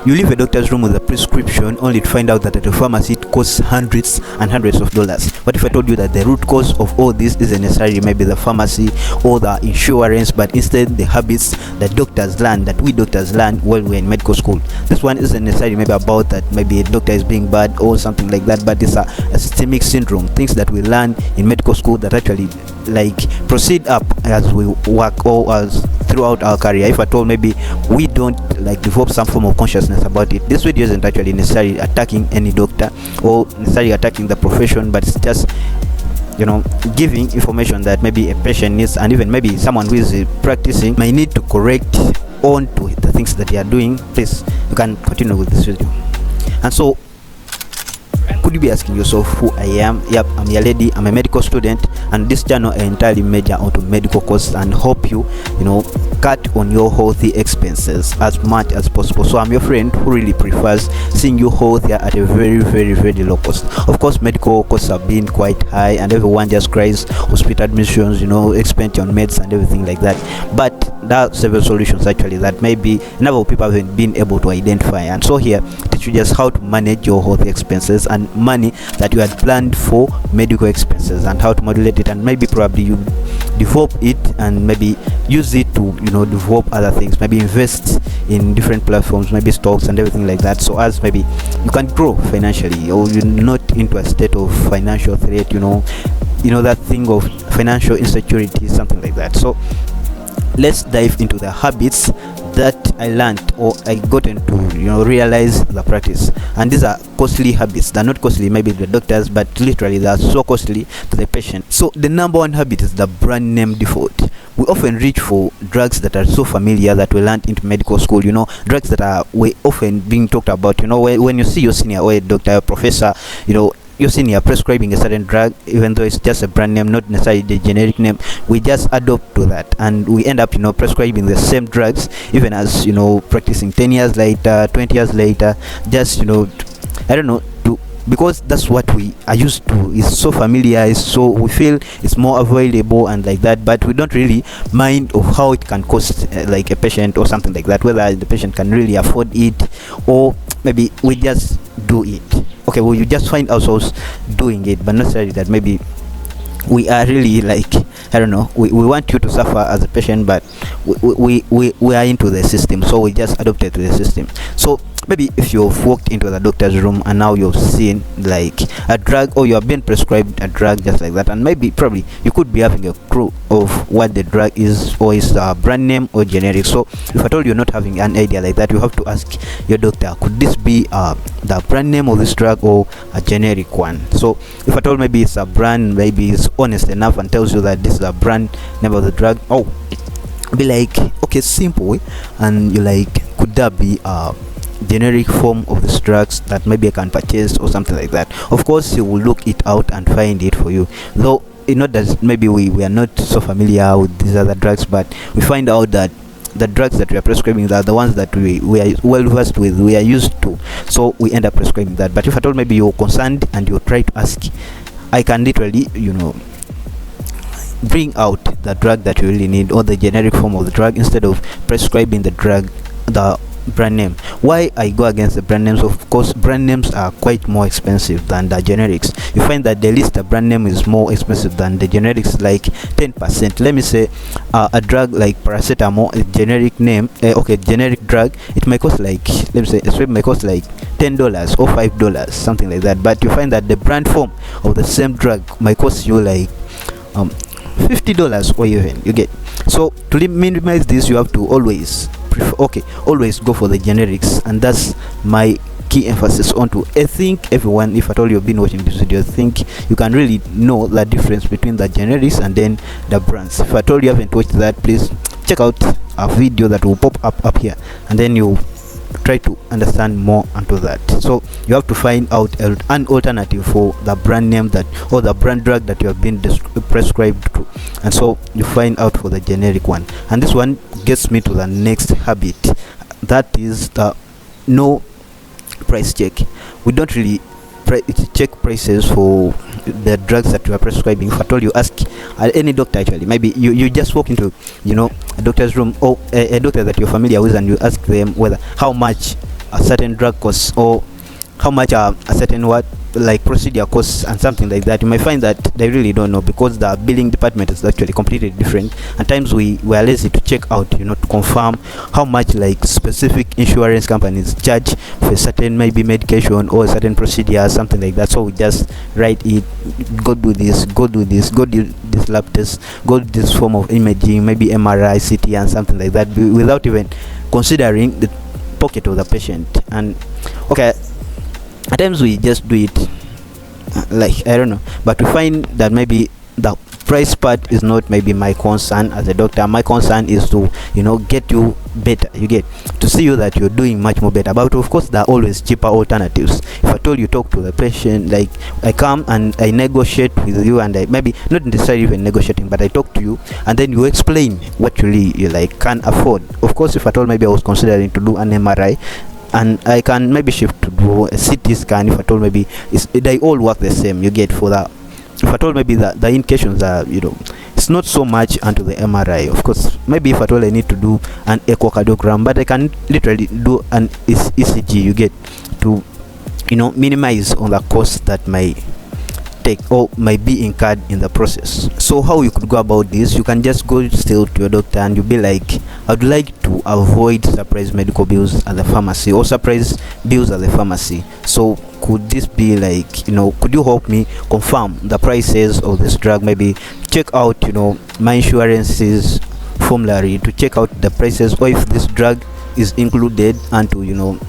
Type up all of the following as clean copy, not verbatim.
You leave a doctor's room with a prescription only to find out that at a pharmacy it costs hundreds and hundreds of dollars. What if I told you that the root cause of all this isn't necessarily maybe the pharmacy or the insurance, but instead the habits that doctors learn, that we doctors learn while we're in medical school? This one isn't necessarily maybe about that maybe a doctor is being bad or something like that, but it's a systemic syndrome, things that we learn in medical school that actually like proceed up as we work or as throughout our career. If at all maybe we don't like develop some form of consciousness about it, this video isn't actually necessarily attacking any doctor or necessarily attacking the profession, but it's just giving information that maybe a patient needs, and even maybe someone who is practicing may need to correct on to the things that they are doing. Please, you can continue with this video. And so could you be asking yourself who I am? Yep, I'm your lady. I'm a medical student, and this channel I entirely major onto medical courses and help you cut on your healthy expenses as much as possible. So I'm your friend who really prefers seeing you healthier at a very, very, very low cost. Of course, medical costs have been quite high, and everyone just cries hospital admissions, expense on meds and everything like that. But there are several solutions actually that maybe a number of people haven't been able to identify. And so here teach you just how to manage your healthy expenses and money that you had planned for medical expenses, and how to modulate it, and maybe probably you develop it and maybe use it to develop other things, maybe invest in different platforms, maybe stocks and everything like that, so as maybe you can grow financially, or you're not into a state of financial threat, that thing of financial insecurity, something like that. So let's dive into the habits that I learned or I got into realize the practice. And these are costly habits. They're not costly maybe to the doctors, but literally they are so costly to the patient. So the number one habit is the brand name default. We often reach for drugs that are so familiar that we learned into medical school, drugs that are way often being talked about. When you see your senior or a doctor or professor, your senior prescribing a certain drug, even though it's just a brand name, not necessarily the generic name, we just adopt to that, and we end up prescribing the same drugs, even as practicing 10 years later, 20 years later, just I don't know, because that's what we are used to. It's so familiar, so we feel it's more available and like that, but we don't really mind of how it can cost like a patient or something like that, whether the patient can really afford it, or maybe we just do it. Okay, well, you just find ourselves doing it, but not necessarily that maybe we are really like, I don't know, we want you to suffer as a patient, but we are into the system, so we just adopted to the system. So maybe if you've walked into the doctor's room and now you've seen like a drug, or you have been prescribed a drug just like that, and maybe probably you could be having a clue of what the drug is, or is a brand name or generic. So if at all you're not having an idea like that, you have to ask your doctor, could this be the brand name of this drug or a generic one? So if at all maybe it's a brand, maybe it's honest enough and tells you that this is a brand name of the drug, be like, okay, simple, and you like, could that be generic form of these drugs that maybe I can purchase or something like that? Of course you will look it out and find it for you, though that maybe we are not so familiar with these other drugs, but we find out that the drugs that we are prescribing are the ones that we are well versed with, we are used to, so we end up prescribing that. But if at all maybe you're concerned and you try to ask, I can literally bring out the drug that you really need, or the generic form of the drug, instead of prescribing the drug, the brand name. Why I go against the brand names? Of course, brand names are quite more expensive than the generics. You find that the least the brand name is more expensive than the generics, like 10%. Let me say a drug like paracetamol, a generic name, generic drug, it might cost like, let me say, it might cost like $10 or $5, something like that. But you find that the brand form of the same drug might cost you like $50 or even, you get. So to minimize this, you have to always always go for the generics, and that's my key emphasis onto. I think everyone, if at all you've been watching this video, I think you can really know the difference between the generics and then the brands. If at all you haven't watched that, please check out a video that will pop up here, and then you try to understand more into that. So you have to find out an alternative for the brand name that, or the brand drug that you have been prescribed to, and so you find out for the generic one. And this one gets me to the next habit, that is the no price check. We don't really check prices for the drugs that you are prescribing. If at all you ask any doctor, actually maybe you just walk into a doctor's room, or a doctor that you're familiar with, and you ask them whether how much a certain drug costs, or how much a certain what like procedure costs and something like that, you might find that they really don't know, because the billing department is actually completely different. At times we are lazy to check out, to confirm how much like specific insurance companies charge for a certain maybe medication or a certain procedure, something like that. So we just write it, go do this, go do this, go do this lab test, go do this form of imaging, maybe MRI, CT and something like that, without even considering the pocket of the patient. And okay, at times we just do it like I don't know, but we find that maybe the price part is not maybe my concern as a doctor. My concern is to get you better, you get to see you that you're doing much more better. But of course there are always cheaper alternatives. If I told you talk to the patient, like I come and I negotiate with you, and I maybe not necessarily even negotiating, but I talk to you and then you explain what you like can afford. Of course, if I told maybe I was considering to do an MRI, and I can maybe shift to do a CT scan. If I told maybe they all work the same, you get for that. If I told maybe the indications are it's not so much onto the MRI. Of course, maybe if I told I need to do an echocardiogram, but I can literally do an ECG, you get to minimize on the cost that might take or might be incurred in the process. So how you could go about this, you can just go still to your doctor and you'll be like, I'd like to avoid surprise medical bills at the pharmacy or surprise bills at the pharmacy. So could this be like, could you help me confirm the prices of this drug? Maybe check out my insurance's formulary to check out the prices, or if this drug is included into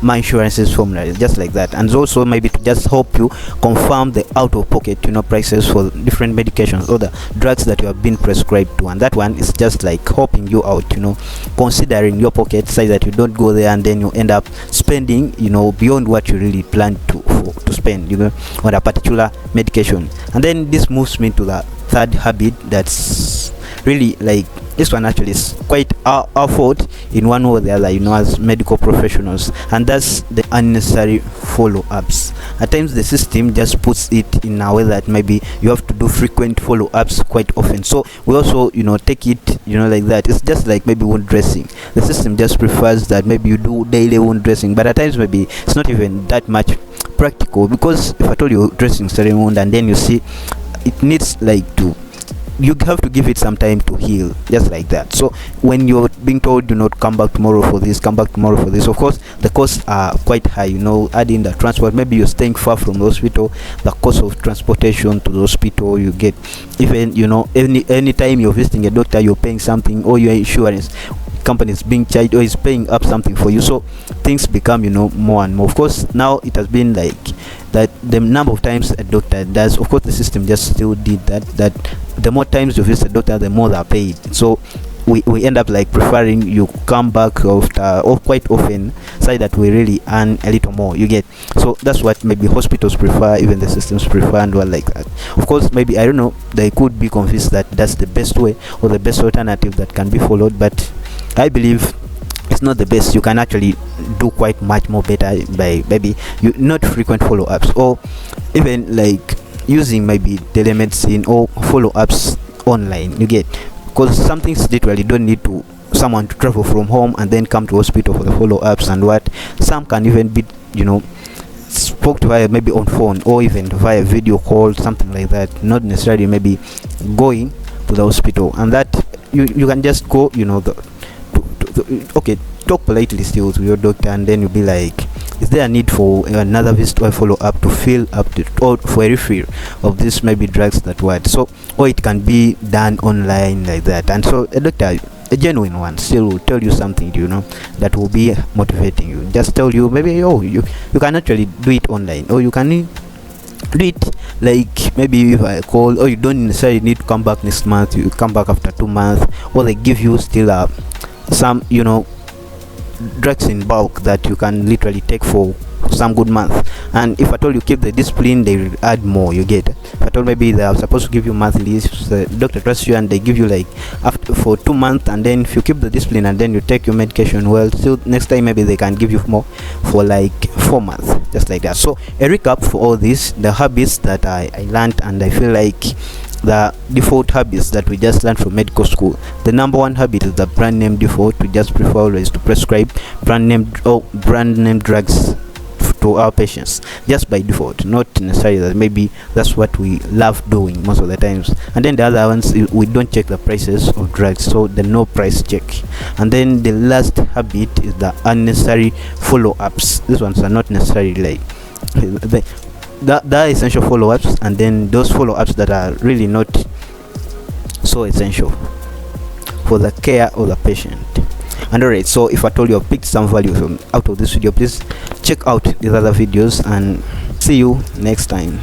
my insurance's formulary, just like that. And also maybe to just help you confirm the out-of-pocket prices for different medications or the drugs that you have been prescribed to. And that one is just like helping you out, considering your pocket, so that you don't go there and then you end up spending beyond what you really plan to spend on a particular medication. And then this moves me to the third habit that's really like, this one actually is quite our fault in one way or the other, as medical professionals, and that's the unnecessary follow-ups. At times the system just puts it in a way that maybe you have to do frequent follow-ups quite often. So we also take it like that. It's just like maybe wound dressing. The system just prefers that maybe you do daily wound dressing, but at times maybe it's not even that much practical, because if I told you dressing certain wound and then you see it needs like you have to give it some time to heal, just like that. So when you're being told, do not come back tomorrow for this, come back tomorrow for this, of course the costs are quite high. Adding the transport, maybe you're staying far from the hospital, the cost of transportation to the hospital, you get even any time you're visiting a doctor, you're paying something, or your insurance company is being charged or is paying up something for you. So things become more and more. Of course now it has been like that the number of times a doctor does, of course the system just still did that the more times you visit a doctor, the more they're paid. So we end up like preferring you come back after or quite often, so that we really earn a little more, you get. So that's what maybe hospitals prefer, even the systems prefer, and all like that. Of course maybe I don't know, they could be convinced that that's the best way or the best alternative that can be followed, but I believe it's not the best. You can actually do quite much more better by maybe not frequent follow-ups, or even like using maybe telemedicine or follow-ups online, you get, because some things literally don't need someone to travel from home and then come to hospital for the follow-ups. And what some can even be spoke to via maybe on phone or even via video call, something like that, not necessarily maybe going to the hospital. And that you can just go okay, talk politely still to your doctor, and then you'll be like, is there a need for another visit or follow up to fill up or for a refill of this maybe drugs that what. So, or it can be done online like that. And so a doctor, a genuine one, still will tell you something that will be motivating you. Just tell you maybe you can actually do it online, or you can do it like maybe if I call, or you don't necessarily need to come back next month, you come back after 2 months, or they give you still some drugs in bulk that you can literally take for some good month. And if I told you keep the discipline, they will add more, you get. If I told maybe they are supposed to give you monthly, if the doctor trusts you and they give you like after for 2 months, and then if you keep the discipline and then you take your medication well, still next time maybe they can give you more for like 4 months, just like that. So a recap for all this, the habits that I learned, and I feel like the default habits that we just learned from medical school. The number one habit is the brand name default. We just prefer always to prescribe brand name drugs to our patients just by default, not necessarily that maybe that's what we love doing most of the times. And then the other ones, we don't check the prices of drugs, so the no price check. And then the last habit is the unnecessary follow-ups. These ones are not necessarily like the essential follow-ups, and then those follow-ups that are really not so essential for the care of the patient. And alright, so if I told you I've picked some value from out of this video, please check out these other videos and see you next time.